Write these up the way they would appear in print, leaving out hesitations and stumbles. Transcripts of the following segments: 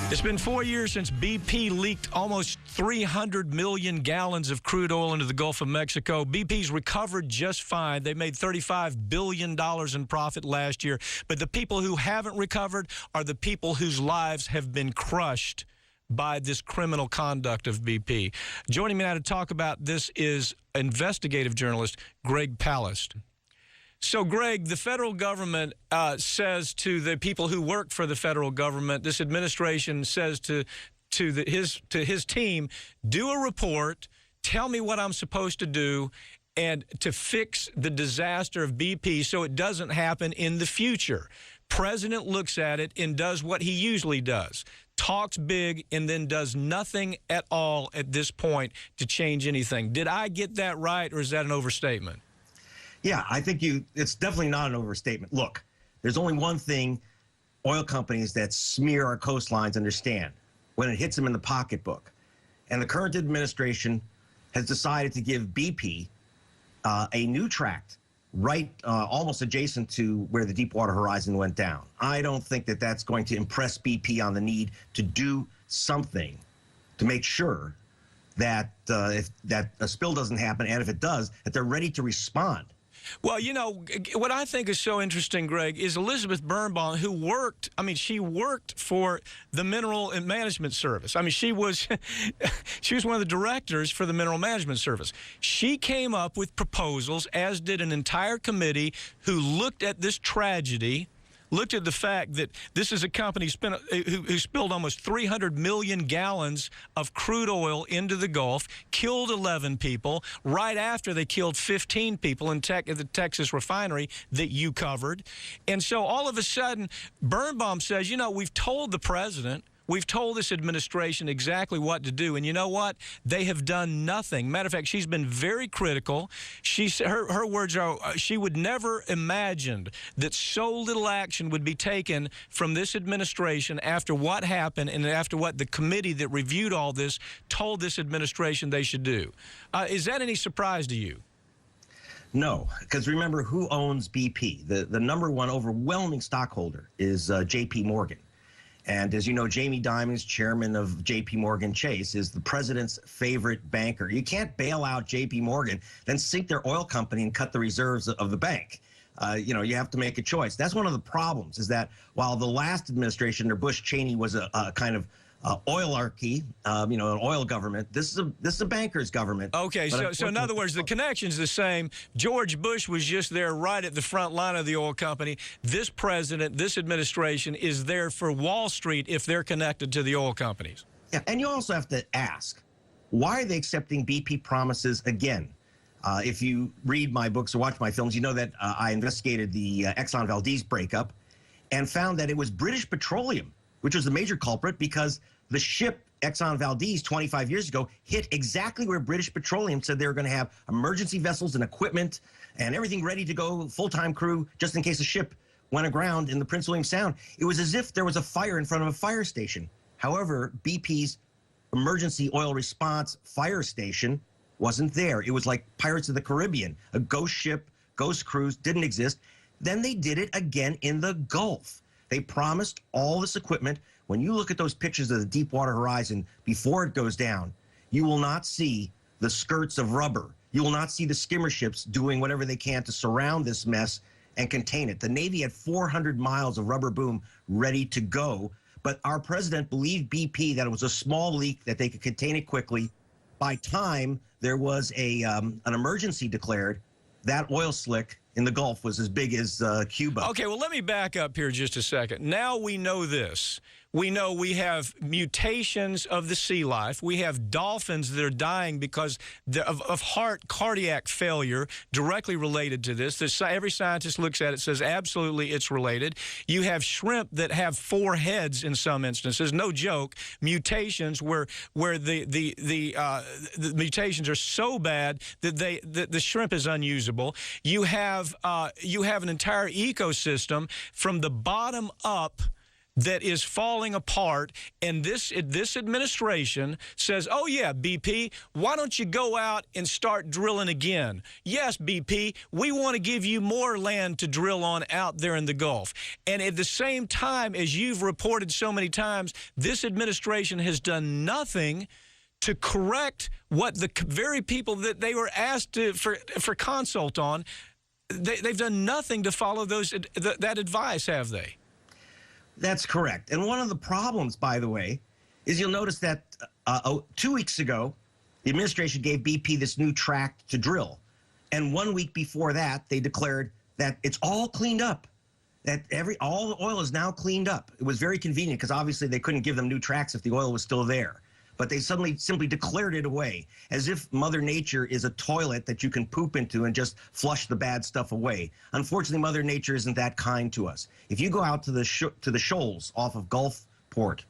It's been 4 years since BP leaked almost 300 million gallons of crude oil into the Gulf of Mexico. BP's recovered just fine. They made $35 billion in profit last year. But the people who haven't recovered are the people whose lives have been crushed by this criminal conduct of BP. Joining me now to talk about this is investigative journalist Greg Palast. So, Greg, the federal government says to the people who work for the federal government, this administration says to his team, do a report, tell me what I'm supposed to do, and to fix the disaster of BP so it doesn't happen in the future. President looks at it and does what he usually does, talks big, and then does nothing at all at this point to change anything. Did I get that right, or is that an overstatement? Yeah, I think it's definitely not an overstatement. Look, there's only one thing oil companies that smear our coastlines understand: when it hits them in the pocketbook. And the current administration has decided to give BP a new tract right almost adjacent to where the Deepwater Horizon went down. I don't think that that's going to impress BP on the need to do something to make sure that if that a spill doesn't happen, and if it does, that they're ready to respond. Well, you know, what I think is so interesting, Greg, is Elizabeth Birnbaum, who worked, she worked for the Mineral and Management Service. She was one of the directors for the Mineral Management Service. She came up with proposals, as did an entire committee who looked at this tragedy, looked at the fact that this is a company who spilled almost 300 million gallons of crude oil into the Gulf, killed 11 people, right after they killed 15 people at the Texas refinery that you covered. And so all of a sudden, Birnbaum says, you know, we've told the president, we've told this administration exactly what to do, and you know what? They have done nothing. Matter of fact, she's been very critical. Her words are, she would never imagined that so little action would be taken from this administration after what happened and after what the committee that reviewed all this told this administration they should do. Is that any surprise to you? No, because remember who owns BP. The number one overwhelming stockholder is J.P. Morgan. And as you know, Jamie Dimon, chairman of J.P. Morgan Chase, is the president's favorite banker. You can't bail out J.P. Morgan, then sink their oil company and cut the reserves of the bank. You have to make a choice. That's one of the problems, is that while the last administration under Bush-Cheney was a kind of oilarchy, an oil government, this is a banker's government. Okay, so in other words, the connection's the same. George Bush was just there right at the front line of the oil company. This president, this administration is there for Wall Street if they're connected to the oil companies. Yeah, and you also have to ask, why are they accepting BP promises again? If you read my books or watch my films, you know that I investigated the Exxon Valdez breakup and found that it was British Petroleum which was the major culprit, because the ship Exxon Valdez 25 years ago hit exactly where British Petroleum said they were going to have emergency vessels and equipment and everything ready to go, full-time crew, just in case a ship went aground in the Prince William Sound. It was as if there was a fire in front of a fire station. However, BP's emergency oil response fire station wasn't there. It was like Pirates of the Caribbean, a ghost ship, ghost cruise, didn't exist. Then they did it again in the Gulf. They promised all this equipment. When you look at those pictures of the Deepwater Horizon before it goes down, you will not see the skirts of rubber. You will not see the skimmer ships doing whatever they can to surround this mess and contain it. The Navy had 400 miles of rubber boom ready to go, but our president believed BP that it was a small leak, that they could contain it quickly. By time there was an emergency declared, that oil slick in the Gulf was as big as Cuba. Okay, well, let me back up here just a second. Now we know this. We know we have mutations of the sea life. We have dolphins that are dying because of cardiac failure directly related to this. Every scientist looks at it, says absolutely it's related. You have shrimp that have 4 heads in some instances. No joke. Mutations where the mutations are so bad that the shrimp is unusable. You have an entire ecosystem from the bottom up that is falling apart, and this administration says, oh, yeah, BP, why don't you go out and start drilling again? Yes, BP, we want to give you more land to drill on out there in the Gulf. And at the same time, as you've reported so many times, this administration has done nothing to correct what the very people that they were asked for consult on. They've done nothing to follow that advice, have they? That's correct. And one of the problems, by the way, is you'll notice that 2 weeks ago, the administration gave BP this new tract to drill. And 1 week before that, they declared that it's all cleaned up, that all the oil is now cleaned up. It was very convenient because obviously they couldn't give them new tracts if the oil was still there. But they suddenly simply declared it away, as if Mother Nature is a toilet that you can poop into and just flush the bad stuff away. Unfortunately, Mother Nature isn't that kind to us. If you go out to the shoals off of Gulfport,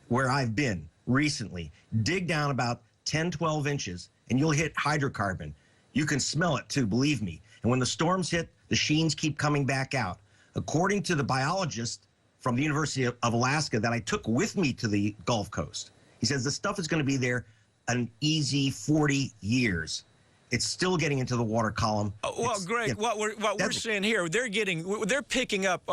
where I've been recently, dig down about 10, 12 inches, and you'll hit hydrocarbon. You can smell it too, believe me. And when the storms hit, the sheens keep coming back out. According to the biologist from the University of Alaska that I took with me to the Gulf Coast, he says the stuff is going to be there an easy 40 years. It's still getting into the water column. Well, Greg, what we're seeing here, they're picking up.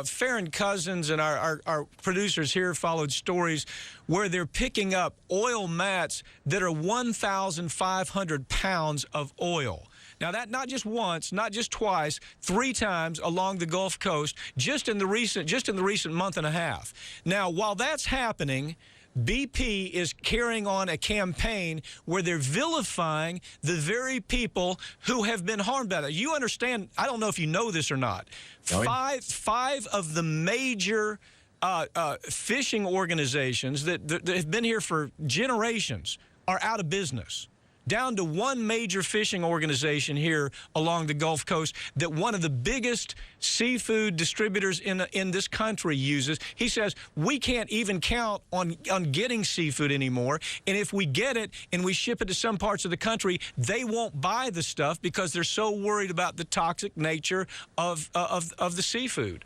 Farron Cousins and our producers here followed stories where they're picking up oil mats that are 1,500 pounds of oil. Now, that not just once, not just twice, 3 times along the Gulf Coast, just in the recent month and a half. Now, while that's happening, BP is carrying on a campaign where they're vilifying the very people who have been harmed by it. You understand, I don't know if you know this or not, five of the major fishing organizations that have been here for generations are out of business. Down to one major fishing organization here along the Gulf Coast that one of the biggest seafood distributors in this country uses. He says, we can't even count on getting seafood anymore, and if we get it and we ship it to some parts of the country, they won't buy the stuff because they're so worried about the toxic nature of the seafood.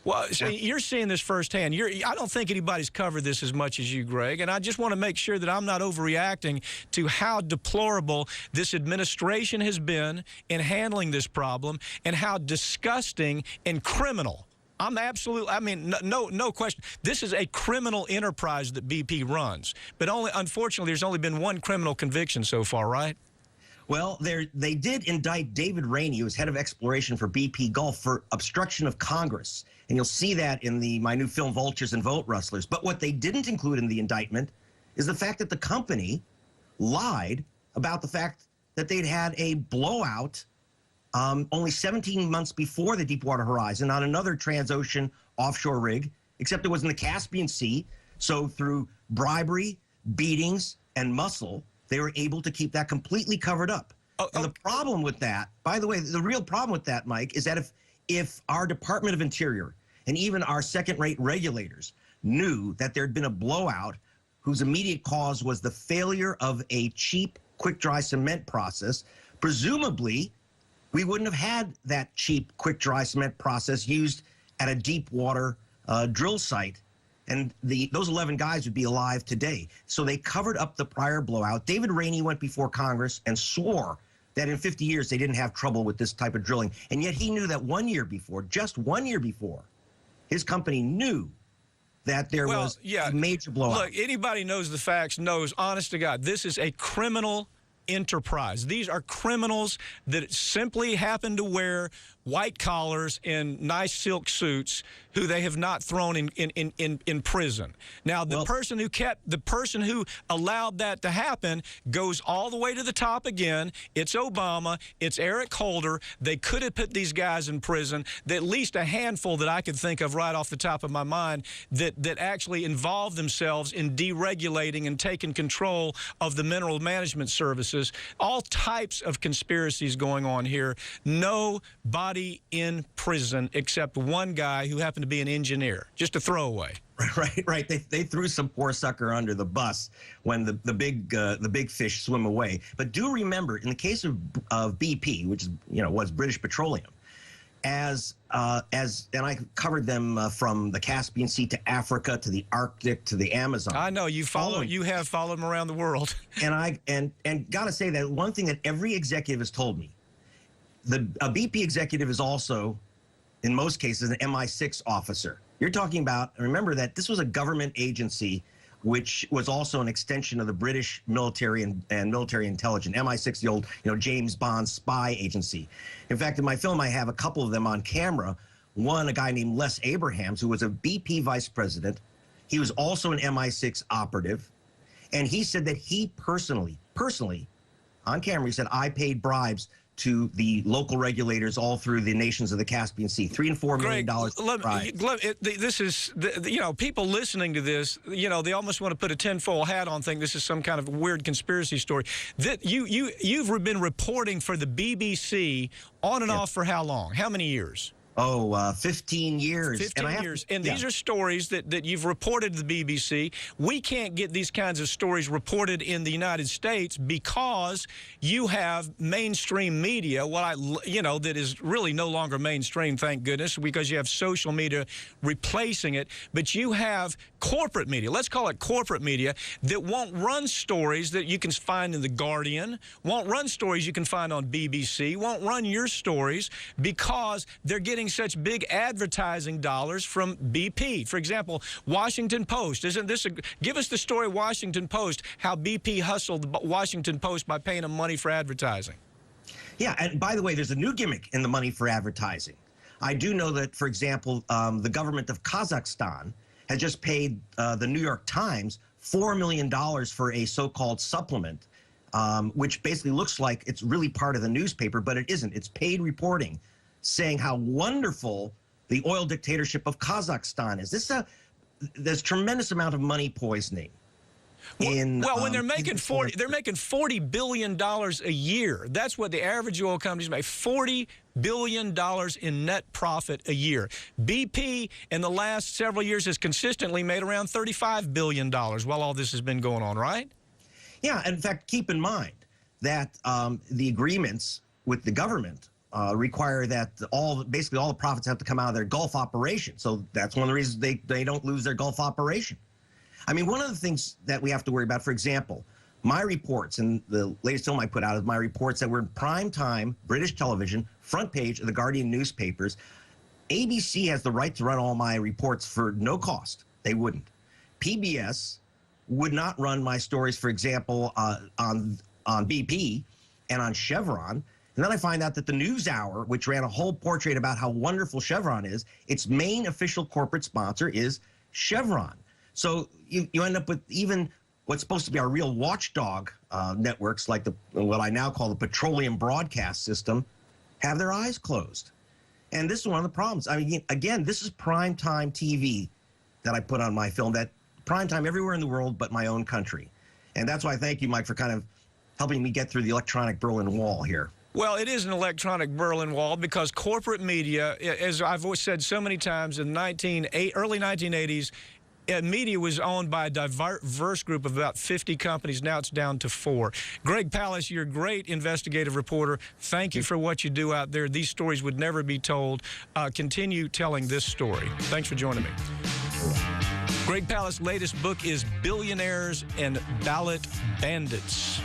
Well, so you're seeing this firsthand. I don't think anybody's covered this as much as you, Greg, and I just want to make sure that I'm not overreacting to how deplorable this administration has been in handling this problem and how disgusting and criminal. No question. This is a criminal enterprise that BP runs, but unfortunately, there's only been one criminal conviction so far, right? Well, they did indict David Rainey, who was head of exploration for BP Gulf, for obstruction of Congress. And you'll see that in my new film, Vultures and Vote Rustlers. But what they didn't include in the indictment is the fact that the company lied about the fact that they'd had a blowout only 17 months before the Deepwater Horizon on another Transocean offshore rig, except it was in the Caspian Sea. So through bribery, beatings, and muscle, they were able to keep that completely covered up. And the problem with that, by the way, the real problem with that, Mike, is that if our Department of Interior and even our second-rate regulators knew that there'd been a blowout whose immediate cause was the failure of a cheap quick-dry cement process, presumably we wouldn't have had that cheap quick-dry cement process used at a deep water drill site. And those 11 guys would be alive today. So they covered up the prior blowout. David Rainey went before Congress and swore that in 50 years they didn't have trouble with this type of drilling. And yet he knew that 1 year before, just 1 year before, his company knew that there was a major blowout. Look, anybody knows the facts knows, honest to God, this is a criminal enterprise. These are criminals that simply happen to wear white collars and nice silk suits who they have not thrown in prison. Now, the person who allowed that to happen goes all the way to the top again. It's Obama. It's Eric Holder. They could have put these guys in prison. At least a handful that I could think of right off the top of my mind that actually involved themselves in deregulating and taking control of the mineral management services. All types of conspiracies going on here. Nobody in prison except one guy who happened to be an engineer. Just a throwaway. Right. They threw some poor sucker under the bus when the big fish swim away. But do remember, in the case of BP, which is was British Petroleum, and I covered them from the Caspian Sea to Africa to the Arctic to the Amazon. I know you have followed them around the world. And gotta say that one thing that every executive has told me, a BP executive is also, in most cases, an MI6 officer. You're talking about, remember that this was a government agency which was also an extension of the British military and military intelligence. MI6, the old, James Bond spy agency. In fact, in my film, I have a couple of them on camera. One, a guy named Les Abrahams, who was a BP vice president. He was also an MI6 operative. And he said that he personally, on camera, he said, I paid bribes to the local regulators all through the nations of the Caspian Sea, $3 and $4 million. This is, people listening to this, they almost want to put a tinfoil hat on, think this is some kind of weird conspiracy story. That you've been reporting for the BBC on and off for how long? How many years? 15 years. 15 years. And these are stories that you've reported to the BBC. We can't get these kinds of stories reported in the United States because you have mainstream media, that is really no longer mainstream, thank goodness, because you have social media replacing it. But you have corporate media, let's call it corporate media, that won't run stories that you can find in The Guardian, won't run stories you can find on BBC, won't run your stories because they're getting such big advertising dollars from BP. For example, Washington Post. Give us the story Washington Post, how BP hustled the Washington Post by paying them money for advertising. Yeah, and by the way, there's a new gimmick in the money for advertising. I do know that, for example, the government of Kazakhstan has just paid the New York Times $4 million for a so-called supplement, which basically looks like it's really part of the newspaper, but it isn't. It's paid reporting, saying how wonderful the oil dictatorship of Kazakhstan is. There's tremendous amount of money poisoning. When they're making $40 billion a year. That's what the average oil companies make, $40 billion in net profit a year. BP in the last several years has consistently made around $35 billion while all this has been going on, right? Yeah, in fact, keep in mind that the agreements with the government require that basically all the profits have to come out of their Gulf operation. So that's one of the reasons they don't lose their Gulf operation. I mean, one of the things that we have to worry about, for example, my reports, and the latest film I put out is my reports that were in prime time, British television, front page of the Guardian newspapers. ABC has the right to run all my reports for no cost. They wouldn't. PBS would not run my stories, for example, on BP and on Chevron. And then I find out that the NewsHour, which ran a whole portrait about how wonderful Chevron is, its main official corporate sponsor is Chevron. So you end up with even what's supposed to be our real watchdog networks, like what I now call the petroleum broadcast system, have their eyes closed. And this is one of the problems. I mean, again, this is primetime TV that I put on my film, that primetime everywhere in the world but my own country. And that's why I thank you, Mike, for kind of helping me get through the electronic Berlin Wall here. Well, it is an electronic Berlin Wall because corporate media, as I've always said so many times, in the early 1980s, media was owned by a diverse group of about 50 companies. Now it's down to 4. Greg Palast, you're a great investigative reporter. Thank you for what you do out there. These stories would never be told. Continue telling this story. Thanks for joining me. Greg Palast's latest book is Billionaires and Ballot Bandits.